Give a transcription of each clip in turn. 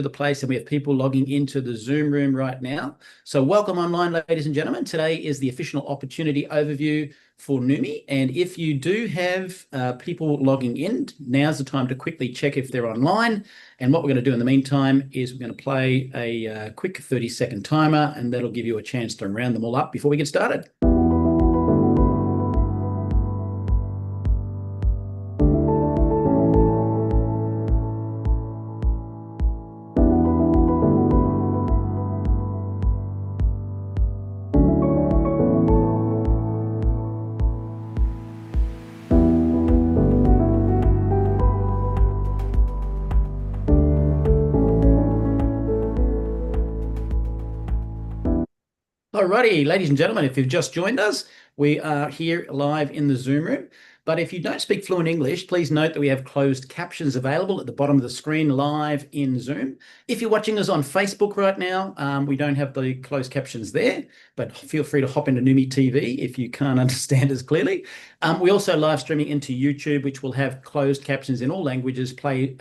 the place, and we have people logging into the Zoom room right now. So welcome online, ladies and gentlemen. Today is the official opportunity overview for Neumi. And if you do have people logging in, now's the time to quickly check if they're online. And what we're going to do in the meantime is we're going to play a quick 30-second timer, and that'll give you a chance to round them all up before we get started. Alrighty, ladies and gentlemen, if you've just joined us, we are here live in the Zoom room. But if you don't speak fluent English, please note that we have closed captions available at the bottom of the screen live in Zoom. If you're watching us on Facebook right now, we don't have the closed captions there, but feel free to hop into Neumi TV if you can't understand us clearly. We also live streaming into YouTube, which will have closed captions in all languages played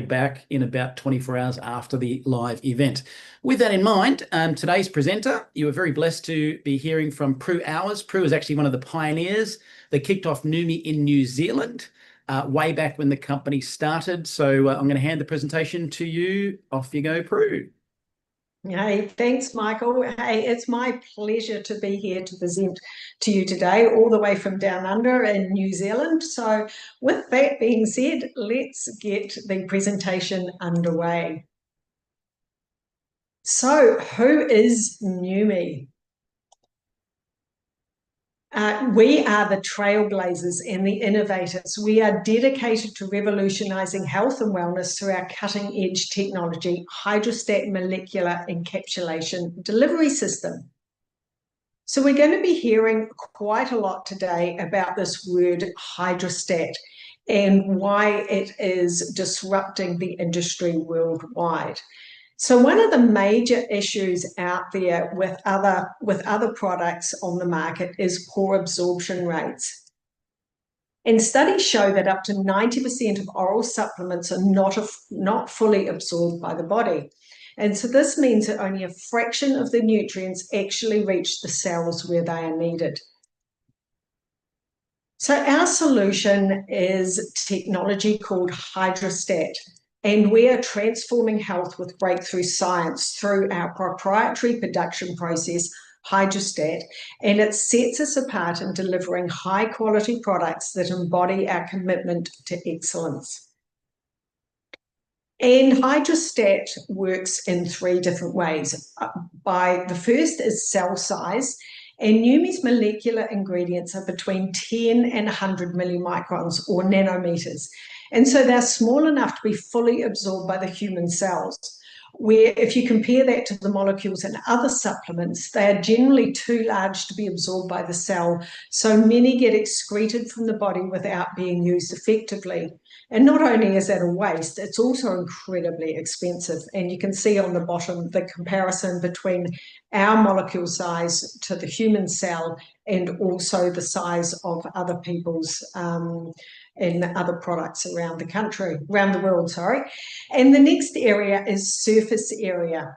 back in about 24 hours after the live event. With that in mind, today's presenter, you are very blessed to be hearing from Prue Hours. Prue is actually one of the pioneers that kicked off Neumi in New Zealand way back when the company started. So I'm going to hand the presentation to you. Off you go, Prue. Hey, thanks, Michael. Hey, it's my pleasure to be here to present to you today, all the way from down under in New Zealand. So with that being said, let's get the presentation underway. So who is Neumi? We are the trailblazers and the innovators. We are dedicated to revolutionising health and wellness through our cutting-edge technology, hydrostat molecular encapsulation delivery system. So we're going to be hearing quite a lot today about this word hydrostat and why it is disrupting the industry worldwide. So one of the major issues out there with other products on the market is poor absorption rates. And studies show that up to 90% of oral supplements are not fully absorbed by the body. And so this means that only a fraction of the nutrients actually reach the cells where they are needed. So our solution is technology called hydrostat. And we are transforming health with breakthrough science through our proprietary production process, hydrostat, and it sets us apart in delivering high-quality products that embody our commitment to excellence. And hydrostat works in 3 different ways. The first is cell size, and Neumi's molecular ingredients are between 10 and 100 millimicrons or nanometers. And so they're small enough to be fully absorbed by the human cells, where if you compare that to the molecules in other supplements, they are generally too large to be absorbed by the cell. So many get excreted from the body without being used effectively. And not only is that a waste, it's also incredibly expensive. And you can see on the bottom the comparison between our molecule size to the human cell and also the size of other people's and other products around the world, sorry. And the next area is surface area,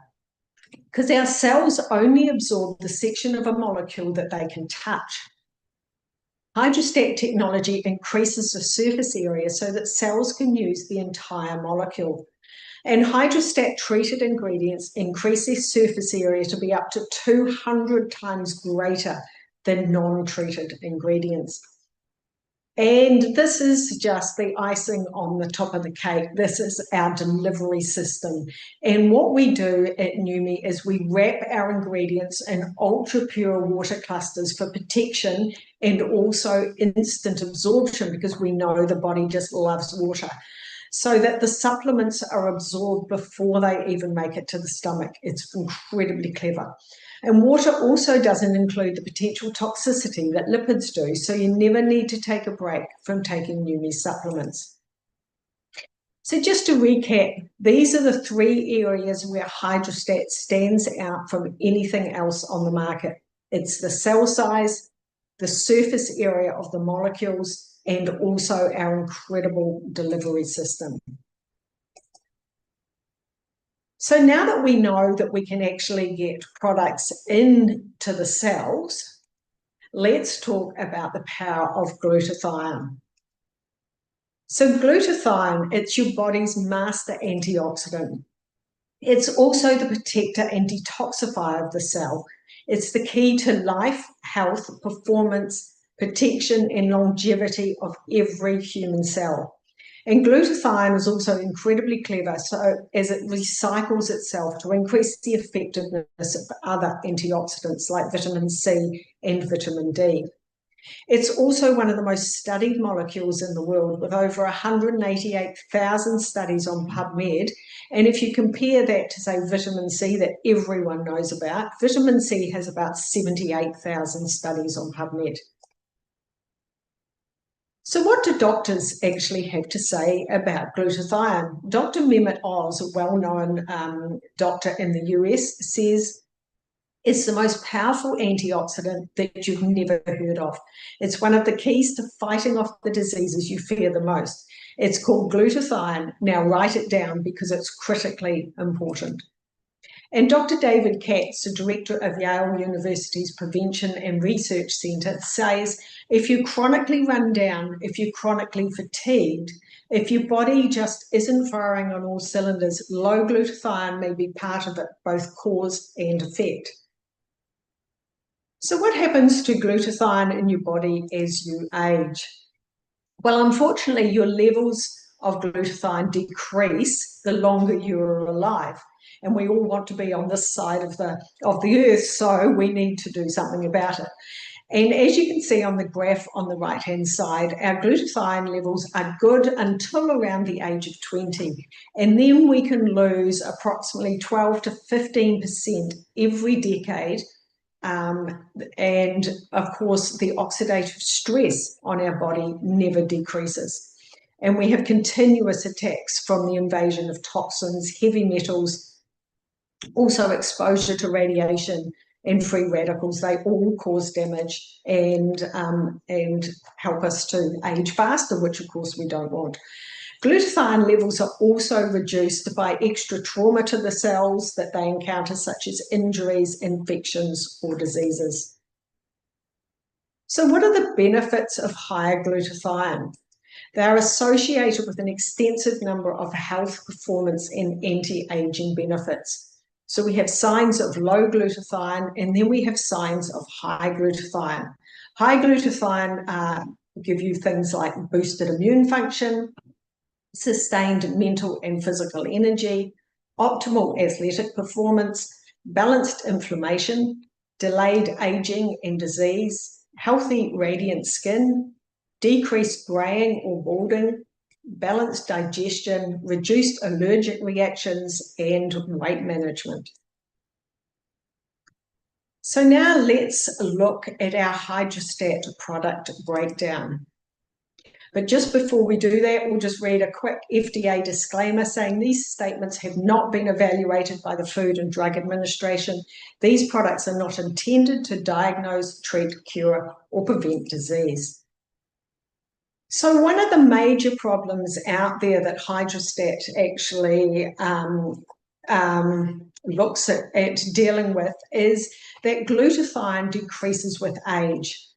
because our cells only absorb the section of a molecule that they can touch. Hydrostat technology increases the surface area so that cells can use the entire molecule. And hydrostat treated ingredients increase their surface area to be up to 200 times greater than non-treated ingredients. And this is just the icing on the top of the cake. This is our delivery system. And what we do at Neumi is we wrap our ingredients in ultra-pure water clusters for protection and also instant absorption, because we know the body just loves water, so that the supplements are absorbed before they even make it to the stomach. It's incredibly clever. And water also doesn't include the potential toxicity that lipids do, so you never need to take a break from taking Neumi supplements. So just to recap, these are the 3 areas where hydrostat stands out from anything else on the market. It's the cell size, the surface area of the molecules, and also our incredible delivery system. So now that we know that we can actually get products into the cells, let's talk about the power of glutathione. So glutathione, it's your body's master antioxidant. It's also the protector and detoxifier of the cell. It's the key to life, health, performance, protection, and longevity of every human cell. And glutathione is also incredibly clever, so as it recycles itself to increase the effectiveness of other antioxidants like vitamin C and vitamin D. It's also one of the most studied molecules in the world, with over 188,000 studies on PubMed. And if you compare that to, say, vitamin C that everyone knows about, vitamin C has about 78,000 studies on PubMed. So what do doctors actually have to say about glutathione? Dr. Mehmet Oz, a well-known doctor in the US, says it's the most powerful antioxidant that you've never heard of. It's one of the keys to fighting off the diseases you fear the most. It's called glutathione. Now write it down because it's critically important. And Dr. David Katz, the director of Yale University's Prevention and Research Centre, says if you're chronically run down, if you're chronically fatigued, if your body just isn't firing on all cylinders, low glutathione may be part of it, both cause and effect. So what happens to glutathione in your body as you age? Well, unfortunately, your levels of glutathione decrease the longer you're alive. And we all want to be on this side of the earth, so we need to do something about it. And as you can see on the graph on the right-hand side, our glutathione levels are good until around the age of 20. And then we can lose approximately 12 to 15% every decade. And of course, the oxidative stress on our body never decreases. And we have continuous attacks from the invasion of toxins, heavy metals, also exposure to radiation and free radicals. They all cause damage and help us to age faster, which of course we don't want. Glutathione levels are also reduced by extra trauma to the cells that they encounter, such as injuries, infections, or diseases. So what are the benefits of higher glutathione? They are associated with an extensive number of health, performance, and anti-aging benefits. So we have signs of low glutathione, and then we have signs of high glutathione. High glutathione give you things like boosted immune function, sustained mental and physical energy, optimal athletic performance, balanced inflammation, delayed aging and disease, healthy radiant skin, decreased graying or balding, balanced digestion, reduced allergic reactions, and weight management. So now let's look at our hydrostat product breakdown. But just before we do that, we'll just read a quick FDA disclaimer saying these statements have not been evaluated by the Food and Drug Administration. These products are not intended to diagnose, treat, cure, or prevent disease. So one of the major problems out there that hydrostat actually looks at dealing with is that glutathione decreases with age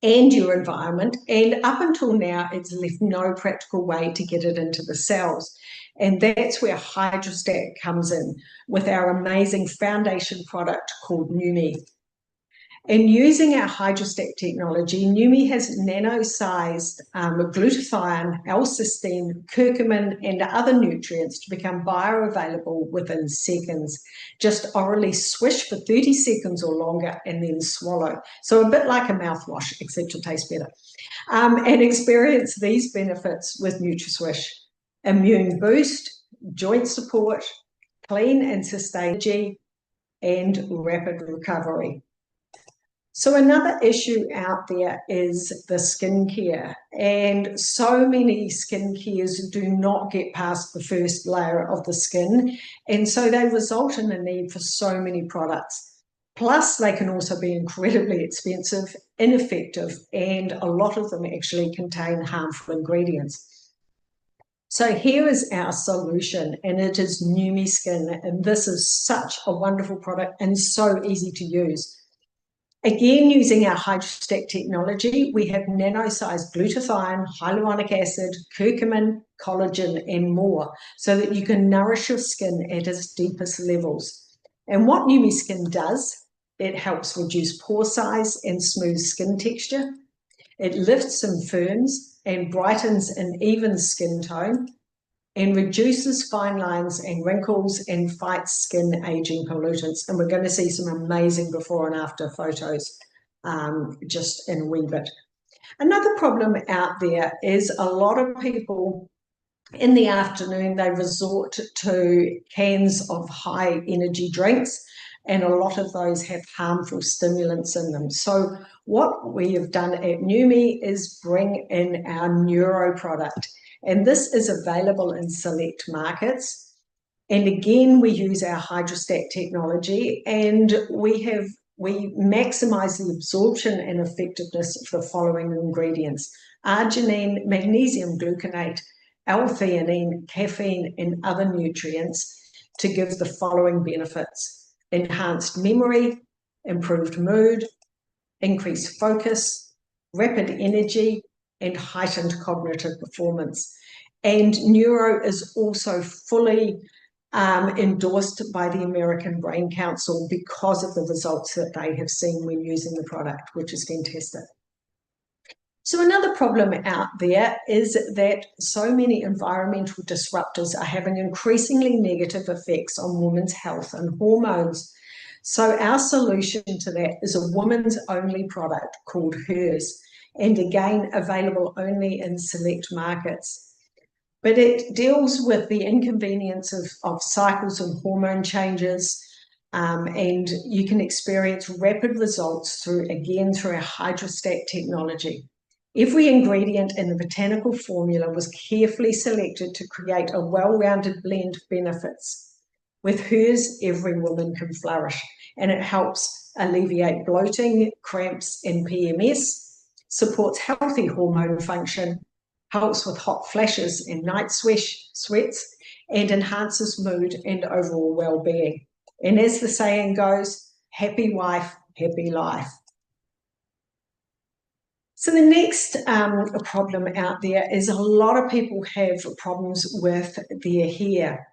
and your environment, and up until now it's left no practical way to get it into the cells. And that's where hydrostat comes in with our amazing foundation product called Neumi. And using our hydrostat technology, Neumi has nano-sized glutathione, L-cysteine, curcumin, and other nutrients to become bioavailable within seconds. Just orally swish for 30 seconds or longer and then swallow. So a bit like a mouthwash, except it tastes better. And experience these benefits with NutraSwish. Immune boost, joint support, clean and sustained energy, and rapid recovery. So another issue out there is the skincare, and so many skincares do not get past the first layer of the skin, and so they result in the need for so many products. Plus, they can also be incredibly expensive, ineffective, and a lot of them actually contain harmful ingredients. So here is our solution, and it is Neumi Skin, and this is such a wonderful product and so easy to use. Again, using our hydrostack technology, we have nano-sized glutathione, hyaluronic acid, curcumin, collagen, and more, so that you can nourish your skin at its deepest levels. And what Neumi Skin does, it helps reduce pore size and smooth skin texture. It lifts and firms and brightens an even skin tone, and reduces fine lines and wrinkles and fights skin aging pollutants. And we're going to see some amazing before and after photos just in a wee bit. Another problem out there is a lot of people in the afternoon, they resort to cans of high energy drinks, and a lot of those have harmful stimulants in them. So what we have done at Neumi is bring in our Neuro product, and this is available in select markets. And again, we use our hydrostack technology, and we maximize the absorption and effectiveness of the following ingredients: arginine, magnesium gluconate, L-theanine, caffeine, and other nutrients to give the following benefits: enhanced memory, improved mood, increased focus, rapid energy, and heightened cognitive performance. And Neuro is also fully endorsed by the American Brain Council because of the results that they have seen when using the product, which is fantastic. So another problem out there is that so many environmental disruptors are having increasingly negative effects on women's health and hormones. So our solution to that is a women's only product called Hers, and again, available only in select markets. But it deals with the inconvenience of cycles and hormone changes, and you can experience rapid results through our hydrostack technology. Every ingredient in the botanical formula was carefully selected to create a well-rounded blend of benefits. With Hers, every woman can flourish, and it helps alleviate bloating, cramps, and PMS, supports healthy hormone function, helps with hot flashes and night sweats, and enhances mood and overall well-being. And as the saying goes, happy wife, happy life. So the next problem out there is a lot of people have problems with their hair.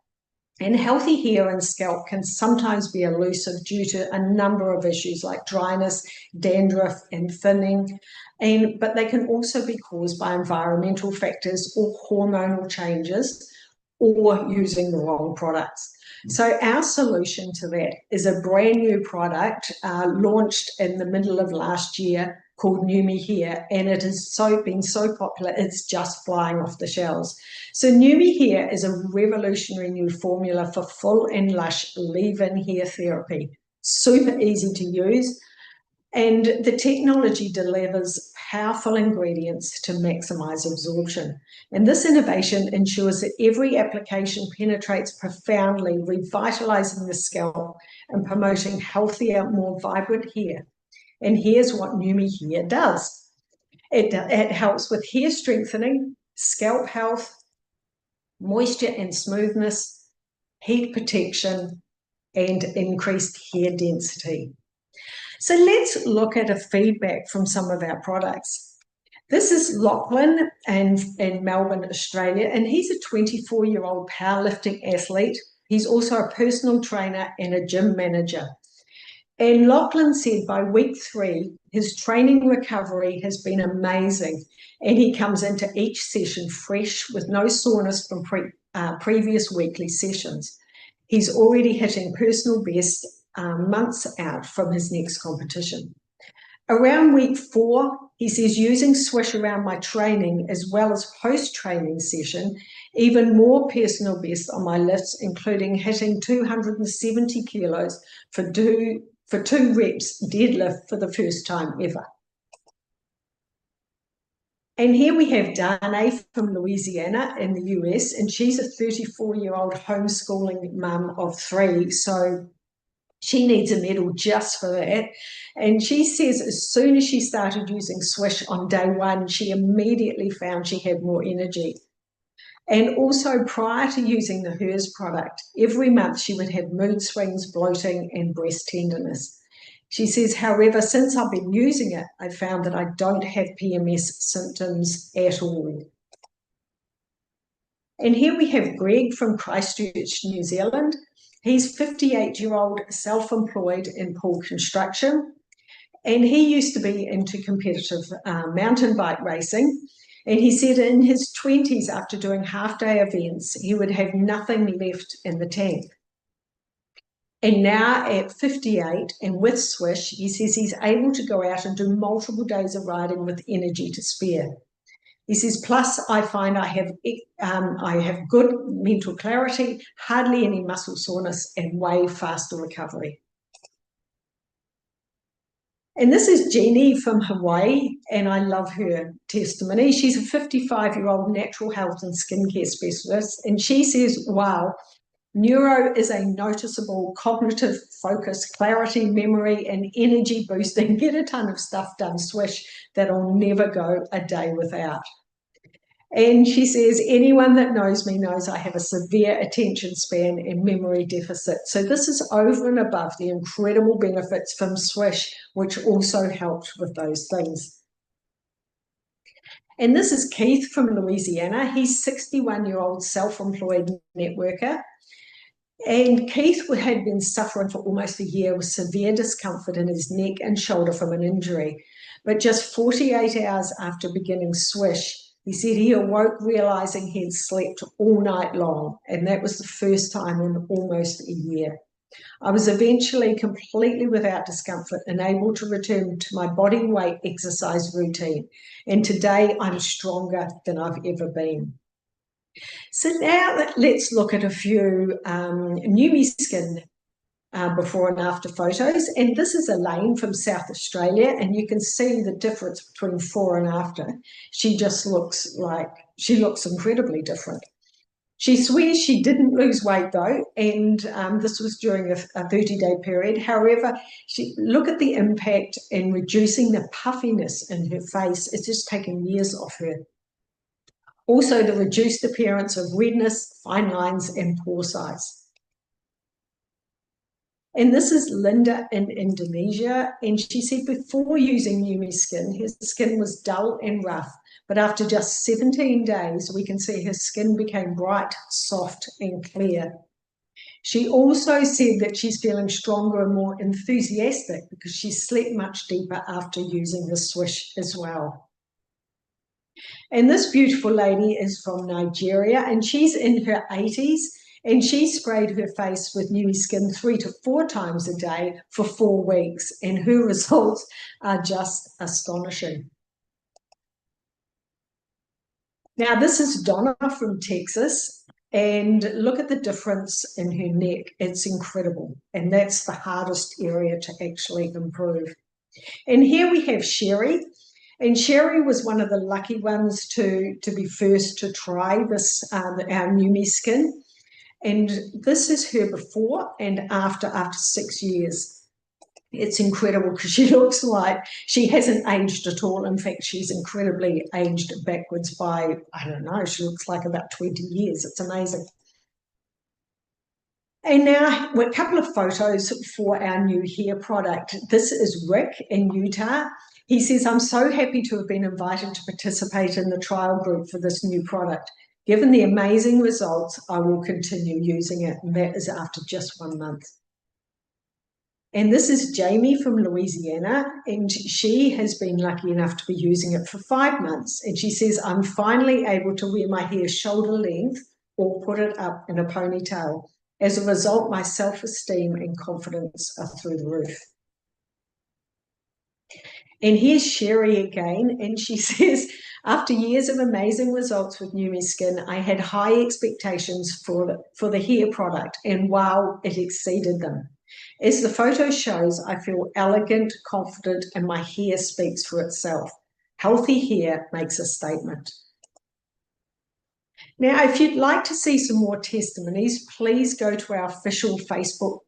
And healthy hair and scalp can sometimes be elusive due to a number of issues like dryness, dandruff, and thinning. But they can also be caused by environmental factors or hormonal changes or using the wrong products. So our solution to that is a brand new product launched in the middle of last year called Neumi Hair, and it has been so popular, it's just flying off the shelves. So Neumi Hair is a revolutionary new formula for full and lush leave-in hair therapy. Super easy to use, and the technology delivers powerful ingredients to maximize absorption. And this innovation ensures that every application penetrates profoundly, revitalizing the scalp and promoting healthier, more vibrant hair. And here's what Neumi Hair does. It helps with hair strengthening, scalp health, moisture and smoothness, heat protection, and increased hair density. So let's look at a feedback from some of our products. This is Lachlan in Melbourne, Australia, and he's a 24-year-old powerlifting athlete. He's also a personal trainer and a gym manager. And Lachlan said by week 3, his training recovery has been amazing, and he comes into each session fresh with no soreness from previous weekly sessions. He's already hitting personal best months out from his next competition. Around week 4, he says, using Swish around my training as well as post-training session, even more personal best on my lifts, including hitting 270 kilos for 2 reps deadlift for the first time ever. And here we have Danae from Louisiana in the US, and she's a 34-year-old homeschooling mum of 3. So she needs a medal just for that. And she says as soon as she started using Swish on day 1, she immediately found she had more energy. And also, prior to using the Hers product, every month she would have mood swings, bloating, and breast tenderness. She says, however, since I've been using it, I found that I don't have PMS symptoms at all. And here we have Greg from Christchurch, New Zealand. He's 58-year-old, self-employed in pool construction. And he used to be into competitive mountain bike racing. And he said in his 20s, after doing half-day events, he would have nothing left in the tank. And now at 58 and with Swish, he says he's able to go out and do multiple days of riding with energy to spare. He says, plus I find I have good mental clarity, hardly any muscle soreness, and way faster recovery. And this is Jeannie from Hawaii, and I love her testimony. She's a 55-year-old natural health and skincare specialist, and she says, wow, neuro is a noticeable cognitive focus, clarity, memory, and energy boosting, get a ton of stuff done Swish that I'll never go a day without. And she says, anyone that knows me knows I have a severe attention span and memory deficit. So this is over and above the incredible benefits from Swish, which also helped with those things. And this is Keith from Louisiana. He's 61-year-old self-employed networker. And Keith had been suffering for almost a year with severe discomfort in his neck and shoulder from an injury. But just 48 hours after beginning Swish, he said he awoke realizing he had slept all night long, and that was the first time in almost a year. I was eventually completely without discomfort and able to return to my body weight exercise routine. And today I'm stronger than I've ever been. So now let's look at a few Neumi Skin before and after photos. And this is Elaine from South Australia, and you can see the difference between before and after. She just looks incredibly different. She swears she didn't lose weight though, and this was during a 30-day period. However, look at the impact in reducing the puffiness in her face. It's just taken years off her. Also, the reduced appearance of redness, fine lines, and pore size. And this is Linda in Indonesia, and she said before using Neumi Skin, her skin was dull and rough, but after just 17 days, we can see her skin became bright, soft, and clear. She also said that she's feeling stronger and more enthusiastic because she slept much deeper after using the Swish as well. And this beautiful lady is from Nigeria, and she's in her 80s. And she sprayed her face with Neumi Skin 3 to 4 times a day for 4 weeks, and her results are just astonishing. Now, this is Donna from Texas, and look at the difference in her neck. It's incredible, and that's the hardest area to actually improve. And here we have Sherry, and Sherry was one of the lucky ones to be first to try this, our Neumi Skin. And this is her before and after 6 years. It's incredible because she looks like she hasn't aged at all. In fact, she's incredibly aged backwards by, I don't know, she looks like about 20 years. It's amazing. And now a couple of photos for our new hair product. This is Rick in Utah. He says, I'm so happy to have been invited to participate in the trial group for this new product. Given the amazing results, I will continue using it, and that is after just 1 month. And this is Jamie from Louisiana, and she has been lucky enough to be using it for 5 months. And she says, I'm finally able to wear my hair shoulder length or put it up in a ponytail. As a result, my self-esteem and confidence are through the roof. And here's Sherry again, and she says, after years of amazing results with Neumi Skin, I had high expectations for the hair product, and wow, it exceeded them. As the photo shows, I feel elegant, confident, and my hair speaks for itself. Healthy hair makes a statement. Now, if you'd like to see some more testimonies, please go to our official Facebook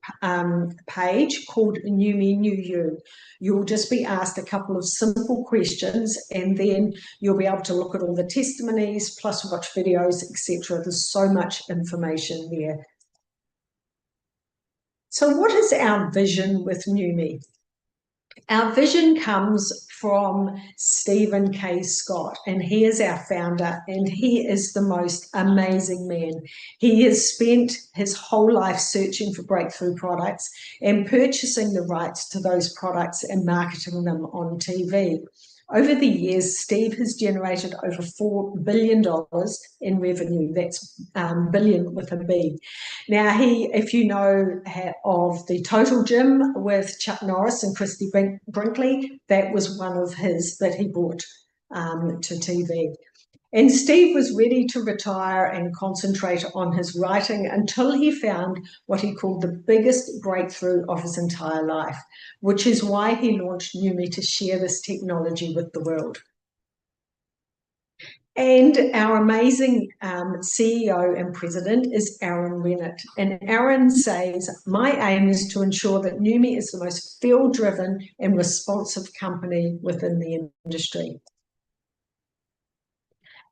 page called Neumi New You. You'll just be asked a couple of simple questions, and then you'll be able to look at all the testimonies, plus watch videos, etc. There's so much information there. So what is our vision with Neumi? Our vision comes from Stephen K. Scott, and he is our founder, and he is the most amazing man. He has spent his whole life searching for breakthrough products and purchasing the rights to those products and marketing them on TV. Over the years, Steve has generated over $4 billion in revenue. That's billion with a B. Now, if you know of the Total Gym with Chuck Norris and Christy Brinkley, that was one of his that he brought to TV. And Steve was ready to retire and concentrate on his writing until he found what he called the biggest breakthrough of his entire life, which is why he launched Neumi to share this technology with the world. And our amazing CEO and president is Aaron Rennett. And Aaron says, my aim is to ensure that Neumi is the most field-driven and responsive company within the industry.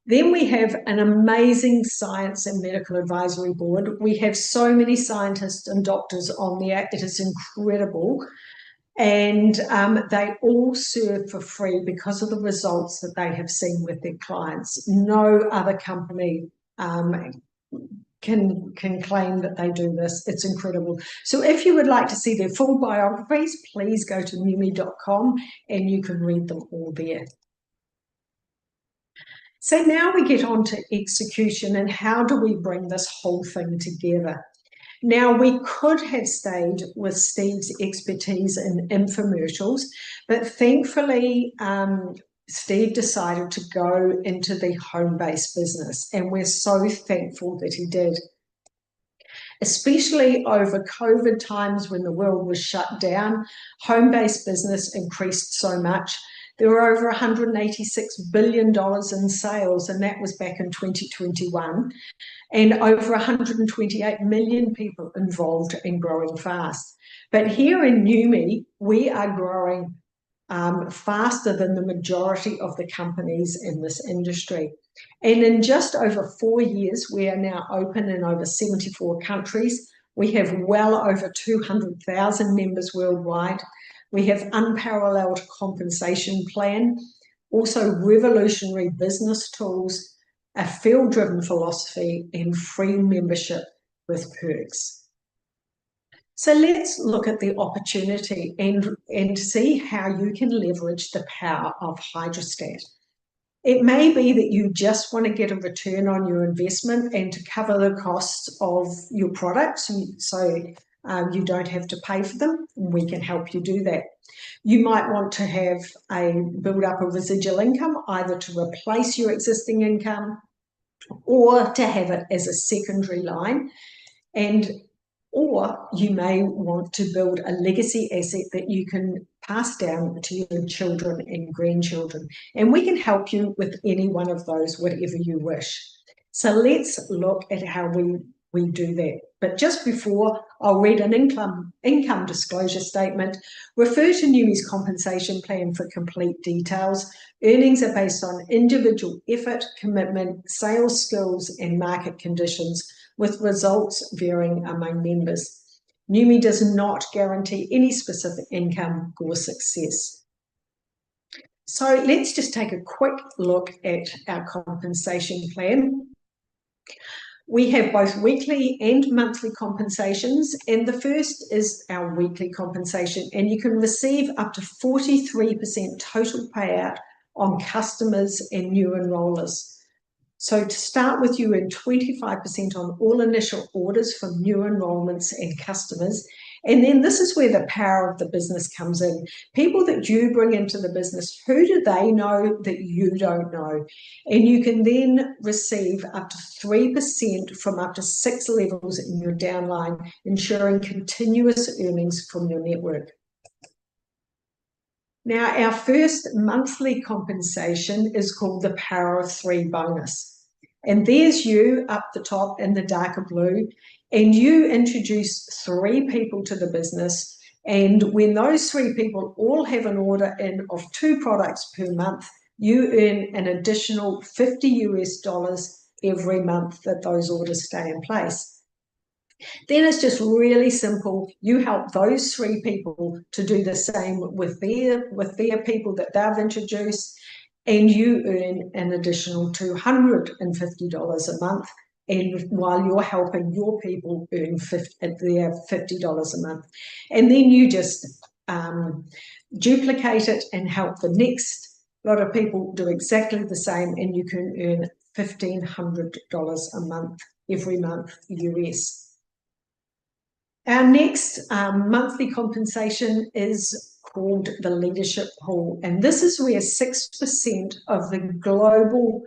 Then we have an amazing science and medical advisory board. We have so many scientists and doctors on there. It is incredible. And they all serve for free because of the results that they have seen with their clients. No other company can claim that they do this. It's incredible. So if you would like to see their full biographies, please go to neumi.com and you can read them all there. So now we get on to execution and how do we bring this whole thing together? Now, we could have stayed with Steve's expertise in infomercials, but thankfully, Steve decided to go into the home-based business, and we're so thankful that he did. Especially over COVID times when the world was shut down, home-based business increased so much. There were over $186 billion in sales, and that was back in 2021, and over 128 million people involved in growing fast. But here in Neumi, we are growing faster than the majority of the companies in this industry. And in just over 4 years, we are now open in over 74 countries. We have well over 200,000 members worldwide. We have unparalleled compensation plan, also revolutionary business tools, a field-driven philosophy, and free membership with perks. So let's look at the opportunity and see how you can leverage the power of Hydrostat. It may be that you just want to get a return on your investment and to cover the costs of your products, so you don't have to pay for them. We can help you do that. You might want to build up a residual income, either to replace your existing income or to have it as a secondary line, or you may want to build a legacy asset that you can pass down to your children and grandchildren. And we can help you with any one of those, whatever you wish. So let's look at how we do that. But just before, I'll read an income disclosure statement. Refer to Neumi's compensation plan for complete details. Earnings are based on individual effort, commitment, sales skills, and market conditions, with results varying among members. Neumi does not guarantee any specific income or success. So let's just take a quick look at our compensation plan. We have both weekly and monthly compensations, and the first is our weekly compensation, and you can receive up to 43% total payout on customers and new enrollers. So to start with, you earn 25% on all initial orders from new enrollments and customers. And then this is where the power of the business comes in. People that you bring into the business, who do they know that you don't know? And you can then receive up to 3% from up to 6 levels in your downline, ensuring continuous earnings from your network. Now, our first monthly compensation is called the Power of 3 bonus. And there's you up the top in the darker blue, and you introduce 3 people to the business. And when those 3 people all have an order in of 2 products per month, you earn an additional $50 every month that those orders stay in place. Then it's just really simple. You help those 3 people to do the same with their people that they've introduced, and you earn an additional $250 a month. And while you're helping your people earn their $50 a month, and then you just duplicate it and help the next lot of people do exactly the same, and you can earn $1,500 a month every month US. Our next monthly compensation is called the leadership pool, and this is where 6% of the global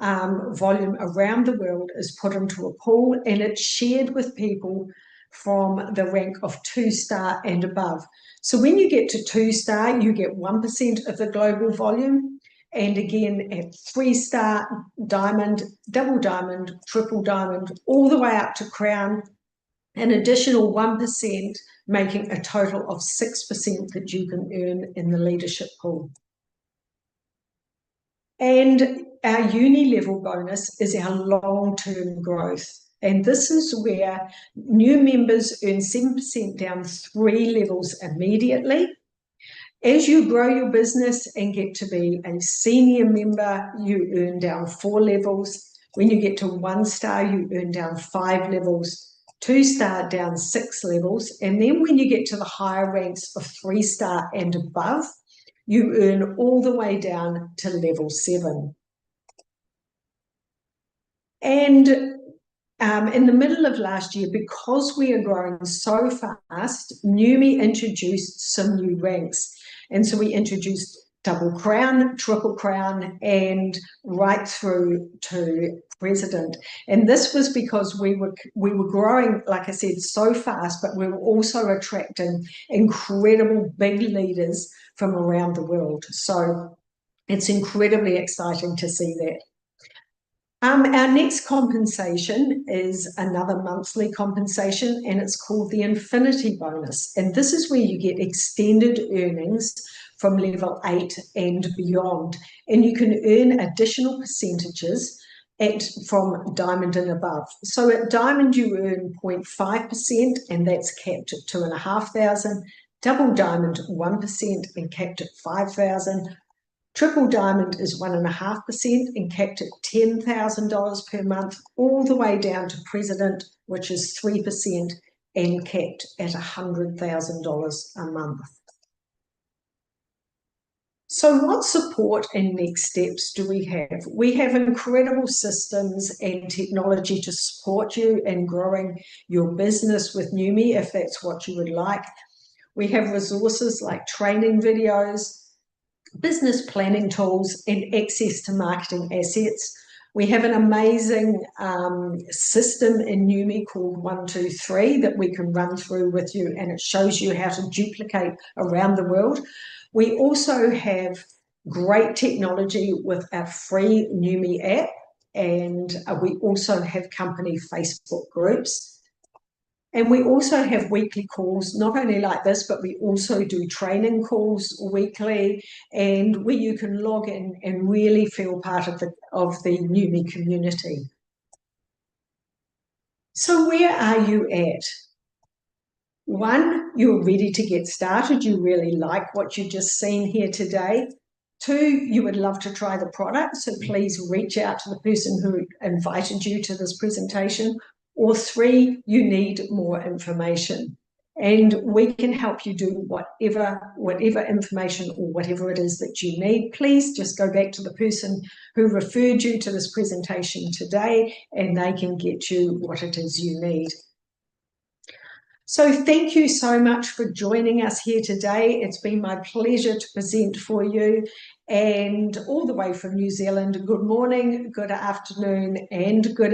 volume around the world is put into a pool, and it's shared with people from the rank of 2-star and above. So when you get to 2-star, you get 1% of the global volume, and again at 3-star, diamond, double diamond, triple diamond, all the way up to crown, an additional 1%, making a total of 6% that you can earn in the leadership pool. And our uni level bonus is our long-term growth. And this is where new members earn 7% down 3 levels immediately. As you grow your business and get to be a senior member, you earn down 4 levels. When you get to 1-star, you earn down 5 levels. 2-star down 6 levels, and then when you get to the higher ranks of 3-star and above, you earn all the way down to level 7. And in the middle of last year, because we are growing so fast, Neumi introduced some new ranks, and so we introduced double crown, triple crown, and right through to president. And this was because we were growing, like I said, so fast, but we were also attracting incredible big leaders from around the world. So it's incredibly exciting to see that. Our next compensation is another monthly compensation, and it's called the Infinity Bonus. And this is where you get extended earnings from level 8 and beyond. And you can earn additional percentages from diamond and above. So at diamond, you earn 0.5%, and that's capped at $2,500. Double diamond, 1% and capped at $5,000. Triple diamond is 1.5% and capped at $10,000 per month, all the way down to president, which is 3% and capped at $100,000 a month. So what support and next steps do we have? We have incredible systems and technology to support you in growing your business with Neumi, if that's what you would like. We have resources like training videos, business planning tools, and access to marketing assets. We have an amazing system in Neumi called 123 that we can run through with you, and it shows you how to duplicate around the world. We also have great technology with our free Neumi app, and we also have company Facebook groups. And we also have weekly calls, not only like this, but we also do training calls weekly, and where you can log in and really feel part of the Neumi community. So where are you at? 1, you're ready to get started. You really like what you've just seen here today. 2, you would love to try the product, so please reach out to the person who invited you to this presentation. Or 3, you need more information, and we can help you do whatever information or whatever it is that you need. Please just go back to the person who referred you to this presentation today, and they can get you what it is you need. So thank you so much for joining us here today. It's been my pleasure to present for you, and all the way from New Zealand, good morning, good afternoon, and good